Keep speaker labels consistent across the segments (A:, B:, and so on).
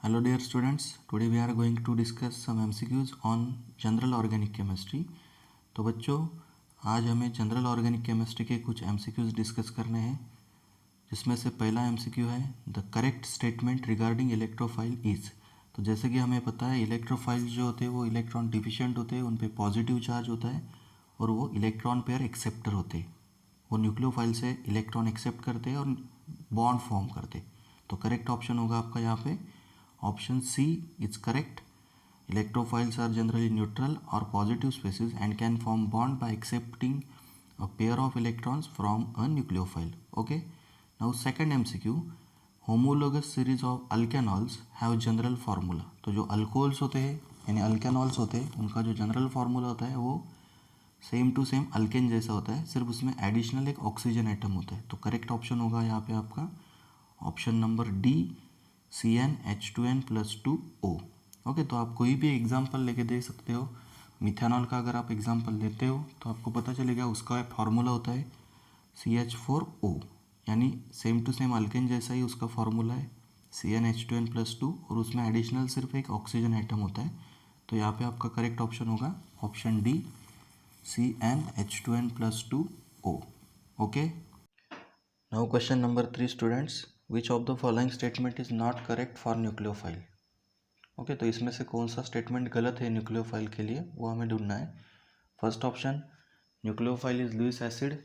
A: Hello dear students, today we are going to discuss some MCQs on general organic chemistry. तो बच्चों, आज हमें general organic chemistry के कुछ MCQs डिस्कस करने हैं, जिसमें से पहला MCQ है the correct statement regarding electrophile is. तो जैसे कि हमें पता है इलेक्ट्रोफाइल जो होते हैं वो इलेक्ट्रॉन डिफिशिएंट होते हैं, उन पे पॉजिटिव चार्ज होता है और वो इलेक्ट्रॉन पेयर एक्सेप्टर होते हैं। वो न्यूक्लियोफाइल से इलेक्ट्रॉन एक्सेप्ट करते हैं और बॉन्ड फॉर्म करते हैं। तो करेक्ट ऑप्शन होगा आपका यहाँ पे option C is correct. Electrophiles are generally neutral or positive species and can form bond by accepting a pair of electrons from a nucleophile. Okay. Now second MCQ, homologous series of alkanols have general formula. तो जो alcohols होते हैं यानी अल्केनॉल्स होते हैं उनका जो general formula होता है वो सेम टू सेम अल्केन जैसा होता है, सिर्फ उसमें एडिशनल एक ऑक्सीजन एटम होता है। तो करेक्ट ऑप्शन होगा यहाँ पे आपका option number D CnH2n+2O। Okay, तो आप कोई भी एग्जांपल लेके दे सकते हो। मिथेनॉल का अगर आप एग्जांपल लेते हो तो आपको पता चलेगा उसका फार्मूला होता है CH4O, यानी सेम टू सेम अल्केन जैसा ही उसका फार्मूला है CnH2n+2 और उसमें एडिशनल सिर्फ एक ऑक्सीजन एटम होता है। तो यहाँ पे आपका करेक्ट ऑप्शन होगा option D CnH2n+2O। Okay, now question number 3 students, which of the following statement is not correct for nucleophile. Okay, तो इसमें से कौन सा स्टेटमेंट गलत है न्यूक्लियोफाइल के लिए वो हमें ढूंढना है। First option, nucleophile is Lewis acid.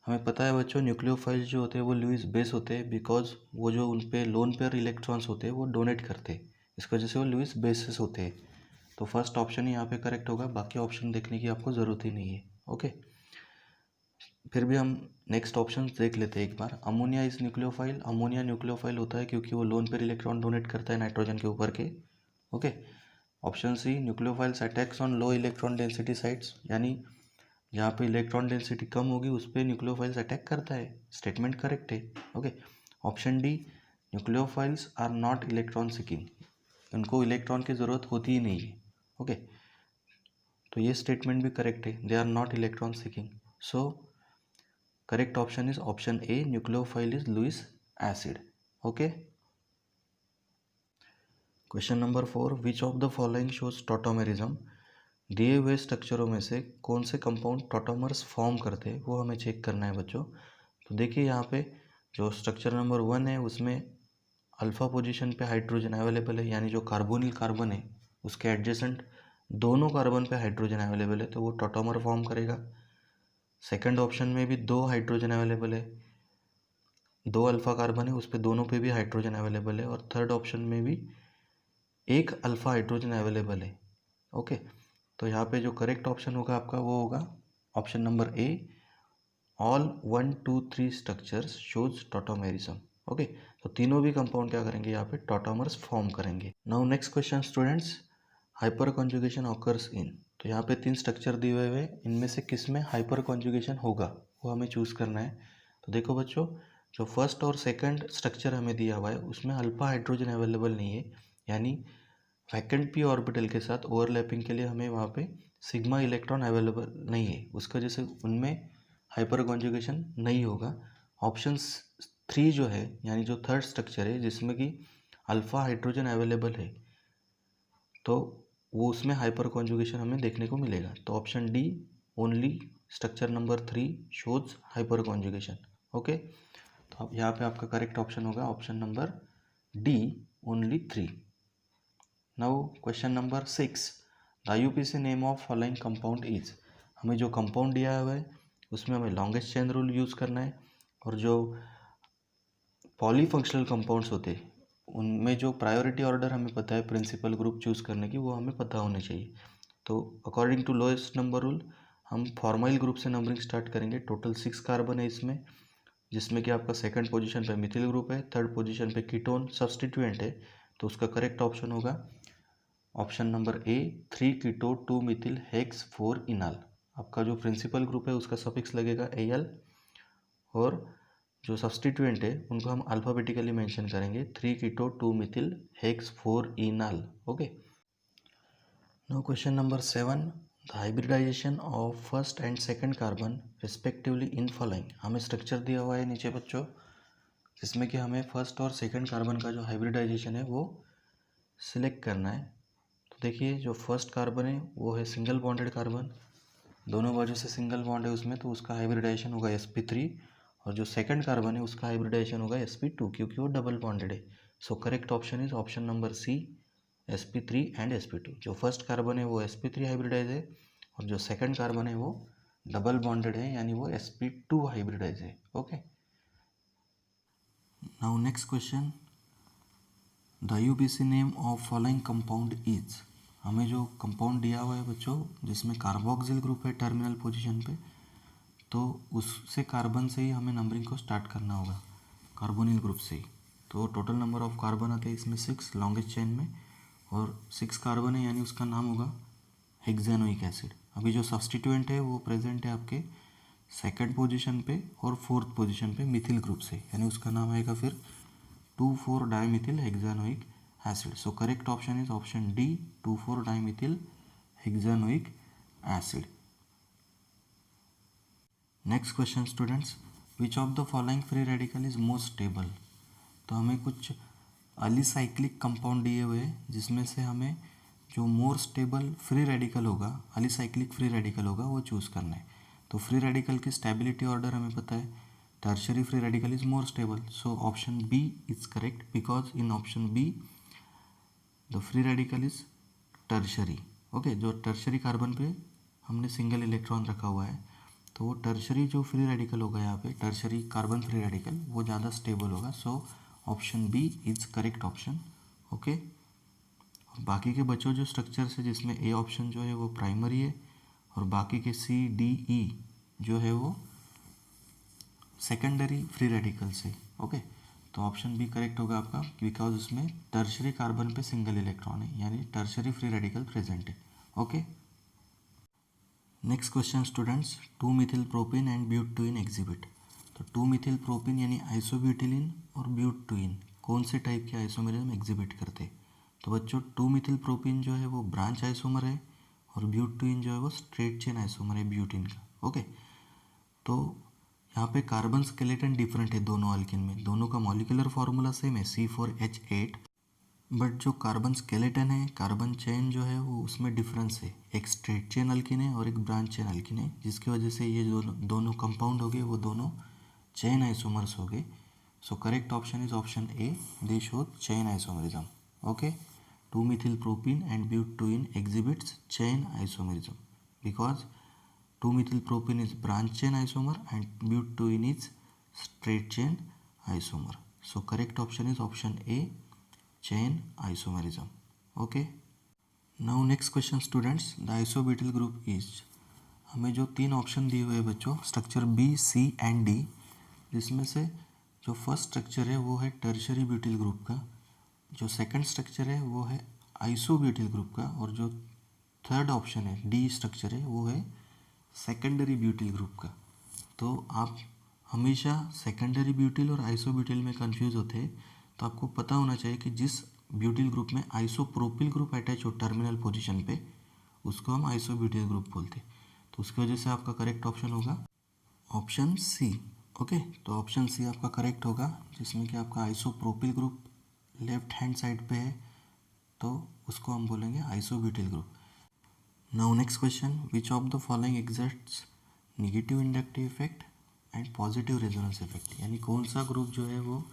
A: हमें पता है बच्चों न्यूक्लियोफाइल जो होते हैं वो लुईस बेस होते हैं, बिकॉज वो जो उन पे लोन पेयर इलेक्ट्रॉन्स होते हैं वो डोनेट करते हैं, इस वजह से वो लुईस बेसिस होते हैं। तो फर्स्ट ऑप्शन ही यहाँ पे करेक्ट होगा, बाकी ऑप्शन देखने की आपको ज़रूरत ही नहीं है। ओके, फिर भी हम नेक्स्ट ऑप्शन देख लेते हैं एक बार। Ammonia is nucleophile. Ammonia nucleophile होता है क्योंकि वो लोन पेयर इलेक्ट्रॉन डोनेट करता है नाइट्रोजन के ऊपर के। Okay, option C, nucleophiles attacks on low electron density sites, यानी जहाँ पे इलेक्ट्रॉन डेंसिटी कम होगी उस पर न्यूक्लियोफाइल्स अटैक करता है। स्टेटमेंट करेक्ट है। Okay, option D, nucleophiles are not electron seeking, उनको इलेक्ट्रॉन की ज़रूरत होती ही नहीं है। ओके, तो ये स्टेटमेंट भी करेक्ट है, they are not electron seeking. So correct option is option A, nucleophile is Lewis acid. Okay, question number 4, which of the following shows tautomerism. दिए हुए स्ट्रक्चरों में से कौन से कंपाउंड टॉटोमर्स फॉर्म करते हैं वो हमें चेक करना है बच्चों। तो देखिए यहाँ पे जो स्ट्रक्चर नंबर 1 है उसमें अल्फा पोजीशन पे हाइड्रोजन अवेलेबल है, यानी जो कार्बोनिल कार्बन है उसके एडजेसेंट दोनों कार्बन पे हाइड्रोजन अवेलेबल है, तो वो टॉटोमर फॉर्म करेगा। सेकंड ऑप्शन में भी 2 हाइड्रोजन अवेलेबल है, 2 अल्फा कार्बन है उस पर दोनों पे भी हाइड्रोजन अवेलेबल है, और थर्ड ऑप्शन में भी 1 अल्फा हाइड्रोजन अवेलेबल है। ओके, तो यहाँ पे जो करेक्ट ऑप्शन होगा आपका वो होगा ऑप्शन नंबर ए, all 1, 2, 3 structures shows tautomerism. Okay, तो तीनों भी कंपाउंड क्या करेंगे यहाँ पे टॉटोमर्स फॉर्म करेंगे। Now next question students, hyper conjugation occurs in. तो यहाँ पे 3 स्ट्रक्चर दिए हुए हैं, इनमें से किस में हाइपर कॉन्जुगेशन होगा वो हमें चूज़ करना है। तो देखो बच्चों, जो फर्स्ट और सेकंड स्ट्रक्चर हमें दिया हुआ है उसमें अल्फा हाइड्रोजन अवेलेबल नहीं है, यानी वैकेंट पी ऑर्बिटल के साथ ओवरलैपिंग के लिए हमें वहाँ पे सिग्मा इलेक्ट्रॉन अवेलेबल नहीं है, उसकी वजह से उनमें हाइपर कॉन्जुगेशन नहीं होगा। ऑप्शन 3 जो है, यानी जो थर्ड स्ट्रक्चर है जिसमें कि अल्फा हाइड्रोजन अवेलेबल है, तो वो उसमें हाइपर कॉन्जुगेशन हमें देखने को मिलेगा। तो option D, only structure number 3 shows hyper conjugation. Okay, तो अब यहाँ पे आपका करेक्ट ऑप्शन होगा option number D, only 3। Now question number 6, the IUPAC name of following compound is. हमें जो कंपाउंड दिया हुआ है उसमें हमें लॉन्गेस्ट चेन रूल यूज़ करना है, और जो पॉलीफंक्शनल कंपाउंड्स होते हैं उनमें जो प्रायोरिटी ऑर्डर हमें पता है प्रिंसिपल ग्रुप चूज़ करने की वो हमें पता होनी चाहिए। तो according to lowest number rule हम फॉर्माइल ग्रुप से नंबरिंग स्टार्ट करेंगे। टोटल 6 कार्बन है इसमें, जिसमें कि आपका सेकंड पोजीशन पे मिथिल ग्रुप है, थर्ड पोजीशन पे कीटोन सब्सटीट्यूएंट है। तो उसका करेक्ट ऑप्शन होगा option number A, 3 keto 2 methyl hex 4 enal. आपका जो प्रिंसिपल ग्रुप है उसका सफिक्स लगेगा Al, और जो सब्सटीट्यूएंट है उनको हम अल्फ़ाबेटिकली मेंशन करेंगे, 3 keto 2 methyl hex 4 enal. Okay, now question number 7, the hybridisation of first and second carbon respectively in following. हमें स्ट्रक्चर दिया हुआ है नीचे बच्चों, जिसमें कि हमें फर्स्ट और सेकंड कार्बन का जो हाइब्रिडाइजेशन है वो सिलेक्ट करना है। तो देखिए जो फर्स्ट कार्बन है वो है सिंगल बॉन्डेड कार्बन, दोनों बाजू से सिंगल बॉन्ड है उसमें, तो उसका हाइब्रिडाइजेशन होगा sp3। और जो सेकंड कार्बन है उसका हाइब्रिडाइजेशन होगा sp2 क्योंकि वो डबल बॉन्डेड है। So correct option is option number C, sp3 and sp2। जो फर्स्ट कार्बन है वो sp3 हाइब्रिडाइज है और जो सेकंड कार्बन है वो डबल बॉन्डेड है यानी वो sp2 हाइब्रिडाइज है। Okay, now next question, the UPC name of following compound is. हमें जो कंपाउंड दिया हुआ है बच्चों जिसमें कार्बोक्सिल ग्रुप है टर्मिनल पोजीशन पे, तो उससे कार्बन से ही हमें नंबरिंग को स्टार्ट करना होगा, कार्बोनिल ग्रुप से ही। तो टोटल नंबर ऑफ कार्बन आते हैं इसमें 6 लॉन्गेस्ट चेन में, और 6 कार्बन है यानी उसका नाम होगा हेक्सानोइक एसिड। अभी जो सब्सटीट्यूएंट है वो प्रेजेंट है आपके सेकंड पोजीशन पे और फोर्थ पोजीशन पे मिथिल ग्रुप से, यानी उसका नाम आएगा फिर dimethyl hexanoic acid. So correct option is option D, dimethyl hexanoic acid. Next question students, which of the following free radical is most stable. तो हमें कुछ अलीसाइक्लिक कंपाउंड दिए हुए हैं जिसमें से हमें जो मोर स्टेबल फ्री रेडिकल होगा, अलीसाइक्लिक फ्री रेडिकल होगा, वो चूज़ करना है। तो फ्री रेडिकल की स्टेबिलिटी ऑर्डर हमें पता है, tertiary free radical is more stable. So option B is correct because in option B the free radical is tertiary. Okay, जो टर्शरी कार्बन पे हमने सिंगल इलेक्ट्रॉन रखा हुआ है, तो वो टर्शरी जो फ्री रेडिकल होगा यहाँ पे, टर्शरी कार्बन फ्री रेडिकल, वो ज़्यादा स्टेबल होगा। So option B is correct option. Okay, और बाकी के बच्चों जो स्ट्रक्चर्स है जिसमें ए ऑप्शन जो है वो प्राइमरी है और बाकी के सी डी ई जो है वो सेकेंडरी फ्री रेडिकल से। ओके, तो ऑप्शन बी करेक्ट होगा आपका बिकॉज उसमें टर्शरी कार्बन पे सिंगल इलेक्ट्रॉन है यानी टर्शरी फ्री रेडिकल प्रेजेंट है। Okay, next question students, methyl propene and butane exhibit. तो 2-मिथिल प्रोपिन यानी आइसोब्यूटिलीन और ब्यूटेन कौन से टाइप के आइसोमेरिज्म एग्जिबिट करते। तो बच्चों 2-मिथिल प्रोपिन जो है वो ब्रांच आइसोमर है और ब्यूटेन जो है वो स्ट्रेट चेन आइसोमर है ब्यूटेन का। ओके, तो यहाँ पे कार्बन स्केलेटन डिफरेंट है दोनों अल्किन में, दोनों का मॉलिक्यूलर फार्मूला सेम है C4H8, बट जो कार्बन स्केलेटन है, कार्बन चेन जो है वो उसमें डिफरेंस है, एक स्ट्रेट चेन अल्किन है और एक ब्रांच चेन अल्किन है, जिसकी वजह से ये जो दोनों कंपाउंड हो गए वो दोनों चेन आइसोमर्स हो गए। So correct option is option A, they show chain isomerism. Okay, methyl propene and butane exhibits chain isomerism because 2-methyl propene is branch chain isomer and butene is straight chain isomer. So correct option is option A, chain isomerism. Okay, now next question students, the isobutyl group is, हमें जो 3 option दिए हुए हैं बच्चों, structure B C and D, जिसमें से जो first structure है वो है टर्शरी ब्यूटिल ग्रुप का, जो सेकंड स्ट्रक्चर है वो है आइसोब्यूटिल ग्रुप का, और जो थर्ड ऑप्शन है डी स्ट्रक्चर है वो है सेकेंडरी ब्यूटिल ग्रुप का। तो आप हमेशा सेकेंडरी ब्यूटिल और आइसोब्यूटिल में कंफ्यूज होते हैं, तो आपको पता होना चाहिए कि जिस ब्यूटिल ग्रुप में आइसोप्रोपिल ग्रुप अटैच हो टर्मिनल पोजीशन पे, उसको हम आइसोब्यूटिल ग्रुप बोलते हैं। तो उसकी वजह से आपका करेक्ट ऑप्शन होगा ऑप्शन सी। ओके, तो ऑप्शन सी आपका करेक्ट होगा, जिसमें कि आपका isopropyl group left hand side पे है, तो उसको हम बोलेंगे isobutyl group. Now next question, which of the following exerts negative inductive effect and positive resonance effect, यानी कौन सा ग्रुप जो है वो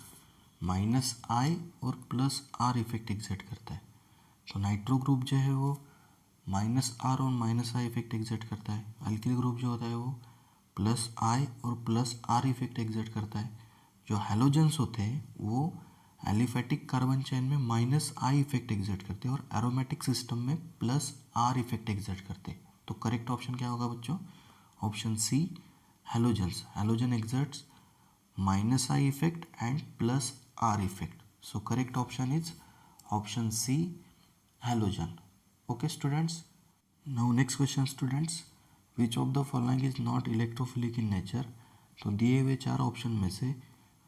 A: -I और +R इफेक्ट एग्जर्ट करता है। तो नाइट्रो ग्रुप जो है वो -R और -I इफेक्ट एग्जर्ट करता है, अल्किल ग्रुप जो होता है वो +I और +R इफेक्ट एग्जर्ट करता है, जो हैलोजेंस होते हैं वो एलिफेटिक कार्बन चेन में -I इफेक्ट एग्जर्ट करते हैं और एरोमेटिक सिस्टम में +R इफेक्ट एग्जर्ट करते हैं। तो करेक्ट ऑप्शन क्या होगा बच्चों, option C, halogens, halogen exerts -I effect and +R effect. So correct option is option C, halogen. Okay students, now next question students, which of the following is not electrophilic in nature. तो दिए हुए 4 option में से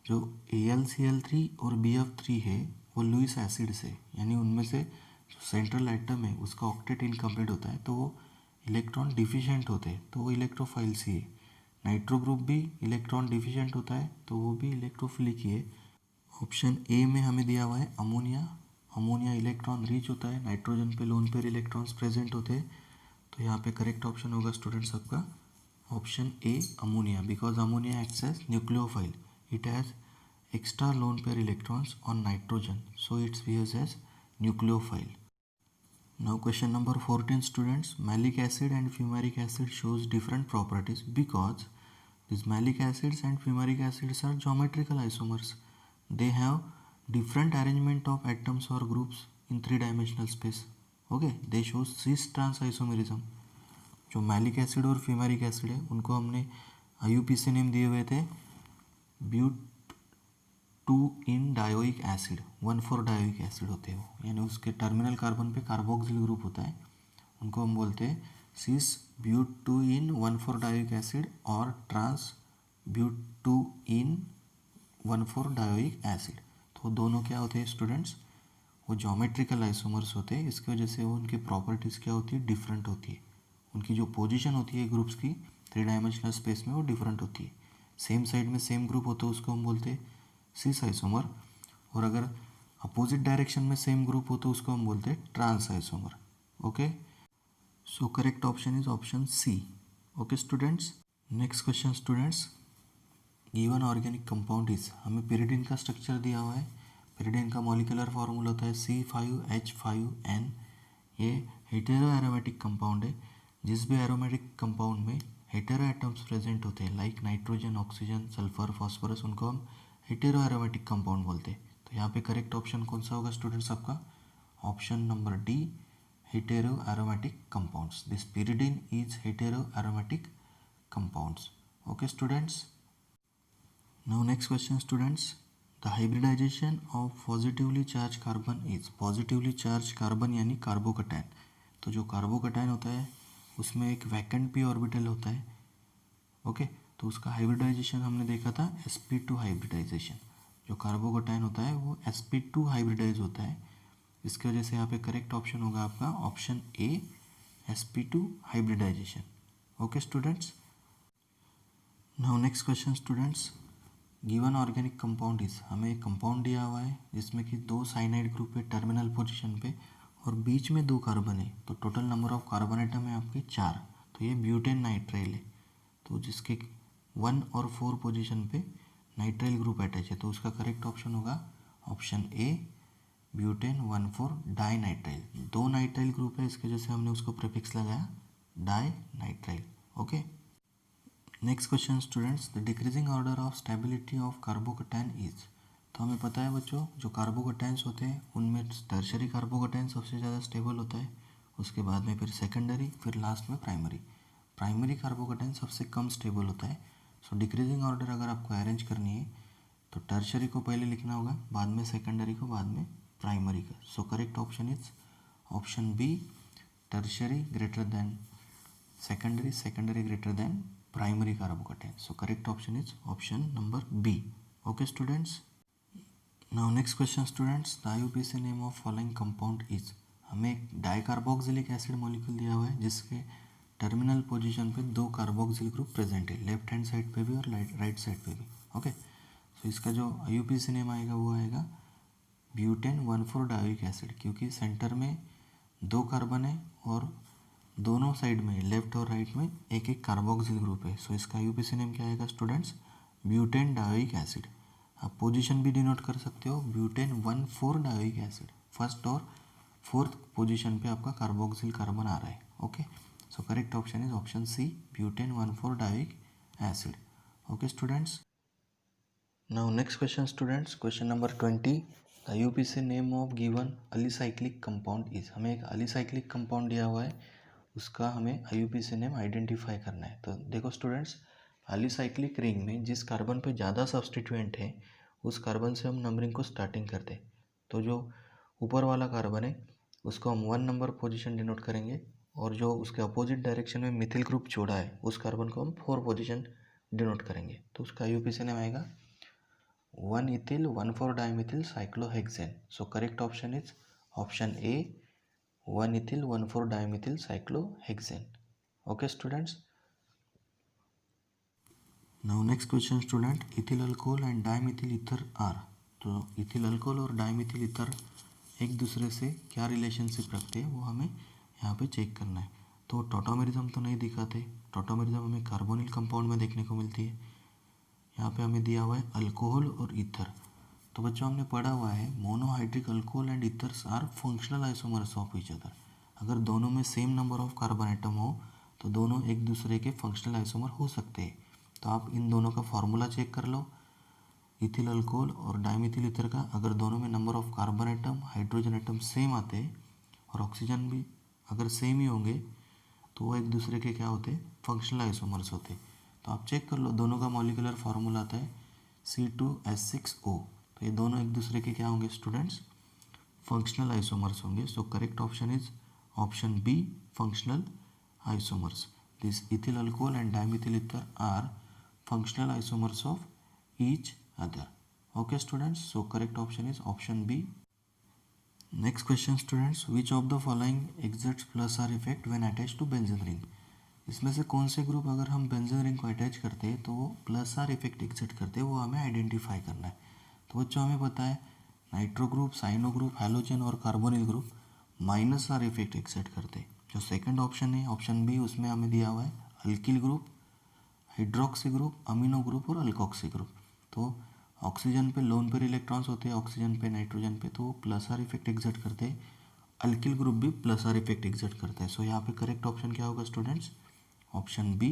A: जो AlCl3 और BF3 है वो Lewis acid से, यानी उनमें से जो सेंट्रल एटम है उसका ऑक्टेट इनकम्प्लीट होता है, तो वो इलेक्ट्रॉन डिफिशिएंट होते हैं, तो वो इलेक्ट्रोफाइल सी है। नाइट्रो ग्रुप भी इलेक्ट्रॉन डिफिशिएंट होता है, तो वो भी इलेक्ट्रोफिलिक ही है। ऑप्शन ए में हमें दिया हुआ है अमोनिया अमोनिया इलेक्ट्रॉन रिच होता है, नाइट्रोजन पे लोन पेयर इलेक्ट्रॉन्स प्रेजेंट होते हैं। तो यहाँ पे करेक्ट ऑप्शन होगा स्टूडेंट्स आपका option A ammonia, because ammonia acts as nucleophile, it has extra lone pair electrons on nitrogen, so it behaves as nucleophile. Now question number 14 students, malic acid and fumaric acid shows different properties because these malic acids and fumaric acids are geometrical isomers. They have different arrangement of atoms or groups in three-dimensional space. Okay, they show cis trans isomerism. जो malic acid और fumaric acid है उनको हमने IUPAC name दिए हुए थे but 2 ene dioic acid, 1,4 dioic acid होते हैं वो, यानी उसके टर्मिनल कार्बन पे कार्बोक्सिल ग्रुप होता है, उनको हम बोलते हैं cis but 2 ene 1,4 dioic acid और trans but 2 ene 1,4 dioic acid. तो दोनों क्या होते हैं स्टूडेंट्स, वो ज्योमेट्रिकल आइसोमर्स होते हैं, इसकी वजह से वो उनकी प्रॉपर्टीज़ क्या होती है, डिफरेंट होती है। उनकी जो पोजीशन होती है ग्रुप्स की थ्री डायमेंशनल स्पेस में वो डिफरेंट होती है। सेम साइड में सेम ग्रुप होता है उसको हम बोलते हैं सिस आइसोमर, और अगर अपोजिट डायरेक्शन में सेम ग्रुप हो तो उसको हम बोलते हैं trans isomer. Okay, so correct option is option C. Okay students, next question students, given organic compound is, हमें पिरिडिन का स्ट्रक्चर दिया हुआ है। पिरिडिन का मॉलिक्यूलर फार्मूला होता है C5H5N। ये हेटेरो एरोमेटिक कंपाउंड है। जिस भी एरोमेटिक कंपाउंड में हेटेरो एटम्स प्रेजेंट होते हैं like nitrogen, oxygen, sulphur, phosphorus, उनको हम हेटेरो एरोमेटिक कंपाउंड बोलते हैं। तो यहाँ पे करेक्ट ऑप्शन कौन सा होगा स्टूडेंट्स आपका, option number D, hetero aromatic compounds. This pyridine is hetero aromatic compounds. Okay students, now next question students, the hybridisation of positively charge carbon is, positively charge carbon यानी carbocation. तो जो carbocation होता है उसमें एक vacant P orbital होता है। Okay, तो उसका हाइब्रिडाइजेशन हमने देखा था sp2 हाइब्रिडाइजेशन। जो कार्बोकैटायन होता है वो sp2 हाइब्रिडाइज होता है, इसकी वजह से यहाँ पे करेक्ट ऑप्शन होगा आपका option A sp2 hybridization. Okay students, now next question students, given organic compound is, हमें एक कंपाउंड दिया हुआ है जिसमें कि 2 साइनाइड ग्रुप है टर्मिनल पोजीशन पे और बीच में 2 कार्बन है, तो total number of carbon atom है आपके 4। तो ये ब्यूटेन नाइट्राइल है, तो जिसके 1 और 4 पोजीशन पे नाइट्राइल ग्रुप अटैच है, तो उसका करेक्ट ऑप्शन होगा option A butane 1,4 dinitrile. 2 nitrile group है, इसकी वजह से हमने उसको प्रीफिक्स लगाया dinitrile. Okay, next question students, the decreasing order of stability of carbocation is. तो हमें पता है बच्चों जो कार्बोकैटायंस होते हैं उनमें टर्शरी कार्बोकैटायन सबसे ज़्यादा स्टेबल होता है, उसके बाद में फिर सेकेंडरी, फिर लास्ट में प्राइमरी। प्राइमरी कार्बोकैटायन सबसे कम स्टेबल होता है। सो डिक्रीजिंग ऑर्डर अगर आपको अरेंज करनी है तो टर्शरी को पहले लिखना होगा, बाद में सेकेंडरी को, बाद में प्राइमरी का। So correct option is option B, tertiary greater than secondary, secondary greater than primary carbocation. So correct option is option number B. Okay students, now next question students, the IUPAC name of following compound is, हमें एक dicarboxylic acid molecule दिया हुआ है जिसके terminal position पे 2 carboxyl group present है, left hand side पे भी और राइट साइड पे भी। ओके, सो इसका जो IUPAC नेम आएगा वो आएगा ब्यूटेन 1,4 डायोइक एसिड, क्योंकि सेंटर में 2 कार्बन है और दोनों साइड में लेफ्ट और राइट में एक एक कार्बोक्सिल ग्रुप है। सो इसका IUPAC नेम क्या आएगा स्टूडेंट्स, ब्यूटेन डायोइक एसिड। आप पोजीशन भी डिनोट कर सकते हो, ब्यूटेन 1,4 डायोइक एसिड, फर्स्ट और फोर्थ पोजीशन पे आपका कार्बोक्सिल कार्बन आ रहा है। Okay, so correct option is option C, butane 1,4 dioic acid. Okay students, now next question students, question number 20, the IUPAC name of given alicyclic compound is, हमें एक अलीसाइक्लिक compound दिया हुआ है, उसका हमें IUPAC नेम आइडेंटिफाई करना है। तो देखो स्टूडेंट्स, अलीसाइक्लिक रिंग में जिस कार्बन पे ज़्यादा सब्सटीट्यूएंट है उस कार्बन से हम नंबरिंग को स्टार्टिंग करते हैं। तो जो ऊपर वाला कार्बन है उसको हम 1 नंबर पोजीशन डिनोट करेंगे, और जो उसके अपोजिट डायरेक्शन में मिथिल ग्रुप छोड़ा है उस कार्बन को हम 4 पोजीशन डिनोट करेंगे। तो उसका IUPAC नेम आएगा 1 ethyl 1,4 dimethyl cyclohexane. So correct option is option A 1 ethyl 1,4 dimethyl cyclohexane. Okay students, now next question student, ethyl alcohol and dimethyl ether are. तो इथिल अल्कोहल और dimethyl ether एक दूसरे से क्या रिलेशनशिप रखते हैं वो हमें यहाँ पे चेक करना है। तो टॉटोमेरिज्म तो नहीं दिखाते, टॉटोमेरिज्म हमें कार्बोनिल कंपाउंड में देखने को मिलती है। यहाँ पे हमें दिया हुआ है अल्कोहल और ईथर। तो बच्चों हमने पढ़ा हुआ है monohydric alcohol and ethers are functional isomers of each other. अगर दोनों में same number of carbon atom हो तो दोनों एक दूसरे के फंक्शनल आइसोमर हो सकते हैं। तो आप इन दोनों का फॉर्मूला चेक कर लो, इथिल अल्कोहल और डाइमिथिल ईथर का। अगर दोनों में number of carbon atom, hydrogen atom same आते हैं और ऑक्सीजन भी अगर सेम ही होंगे तो वो एक दूसरे के क्या होते हैं, फंक्शनल आइसोमर्स होते हैं। तो आप चेक कर लो, दोनों का मॉलिक्यूलर फार्मूला आता है C2H6O। तो ये दोनों एक दूसरे के क्या होंगे स्टूडेंट्स, फंक्शनल आइसोमर्स होंगे। So correct option is option B, functional isomers. This ethyl alcohol and dimethyl ether are functional isomers of each other. Okay students, so correct option is option B. Next question students, which of the following exerts plus R effect when attach to benzene ring. इसमें से कौन से group अगर हम benzene ring को attach करते हैं तो वो प्लस आर इफेक्ट एक्सर्ट करते हैं, वो हमें आइडेंटिफाई करना है। तो बच्चों हमें पता है nitro group, cyano group, halogen और carbonyl group minus R effect exert करते हैं। जो सेकंड ऑप्शन है ऑप्शन बी, उसमें हमें दिया हुआ है alkyl group, hydroxy group, amino group और अल्कोक्सी ग्रुप। तो ऑक्सीजन पे लोन पेयर इलेक्ट्रॉन्स होते हैं, ऑक्सीजन पे, नाइट्रोजन पे, तो वो प्लस आर इफेक्ट एक्सर्ट करते हैं। अल्किल ग्रुप भी प्लस आर इफेक्ट एक्सर्ट करता है। सो यहाँ पे करेक्ट ऑप्शन क्या होगा स्टूडेंट्स, ऑप्शन बी,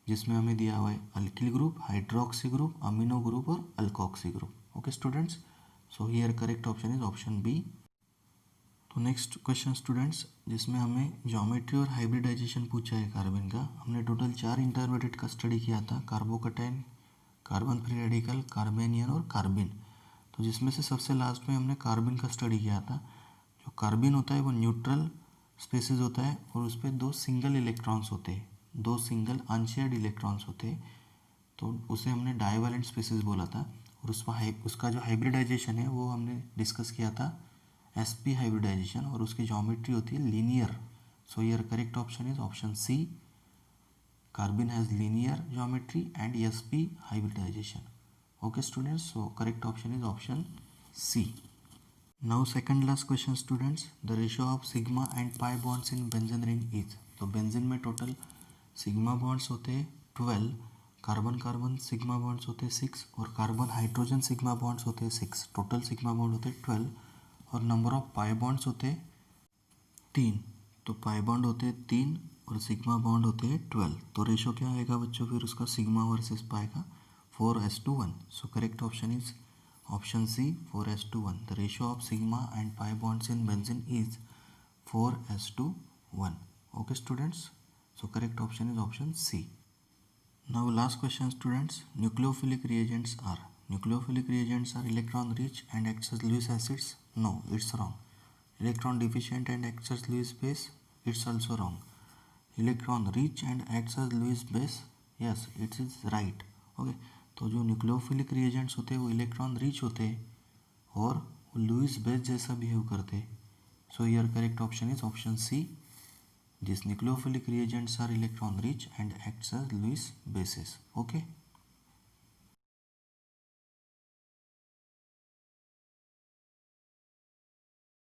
A: जिसमें हमें दिया हुआ है alkyl group, hydroxy group, amino group और alkoxy group. Okay students, so here correct option is option B. तो नेक्स्ट क्वेश्चन स्टूडेंट्स, जिसमें हमें ज्योमेट्री और हाइब्रिडाइजेशन पूछा है कार्बन का। हमने टोटल 4 इंटरमीडिएट का स्टडी किया था, कार्बोकटाइन, कार्बन फ्री रेडिकल, कार्बेनियन और कार्बिन। तो जिसमें से सबसे लास्ट में हमने कार्बिन का स्टडी किया था। जो कार्बिन होता है वो न्यूट्रल स्पेसिस होता है और उस पर 2 सिंगल इलेक्ट्रॉन्स होते हैं, 2 सिंगल अनशेयर्ड इलेक्ट्रॉन्स होते हैं, तो उसे हमने डाइवैलेंट स्पेसिस बोला था। और उसका जो हाइब्रिडाइजेशन है वो हमने डिस्कस किया था sp हाइब्रिडाइजेशन, और उसकी ज्योमेट्री होती है linear. So here correct option is option C, carbene has linear geometry and sp hybridization. Okay students, so correct option is option C. Now second last question students, the ratio of sigma and pi bonds in benzene ring is। तो benzene में total sigma bonds होते हैं 12, carbon carbon sigma bonds होते हैं 6 और carbon hydrogen sigma bonds होते हैं 6। Total sigma bond होते हैं 12 और नंबर ऑफ पाई बॉन्ड्स होते हैं 3। तो पाई बॉन्ड होते हैं 3 और सिग्मा बॉन्ड होते हैं 12। तो रेशो क्या आएगा बच्चों फिर उसका, सिग्मा वर्सेस पाई का, 4:1। So correct option is option C, 4:1। The ratio of sigma and pi bonds in benzene is 4:1। Okay students, so correct option is option C. Now last question students, nucleophilic reagents are. Nucleophilic reagents are electron rich and acts as Lewis acids? No, it's wrong. Electron deficient and acts as Lewis base? It's also wrong. Electron rich and acts as Lewis base? Yes, it is right. Okay, तो जो nucleophilic reagents होते हैं वो electron rich होते हैं और वो Lewis base जैसा बिहेव करते हैं। So here correct option is option C, these nucleophilic reagents are electron rich and acts as Lewis bases. Okay.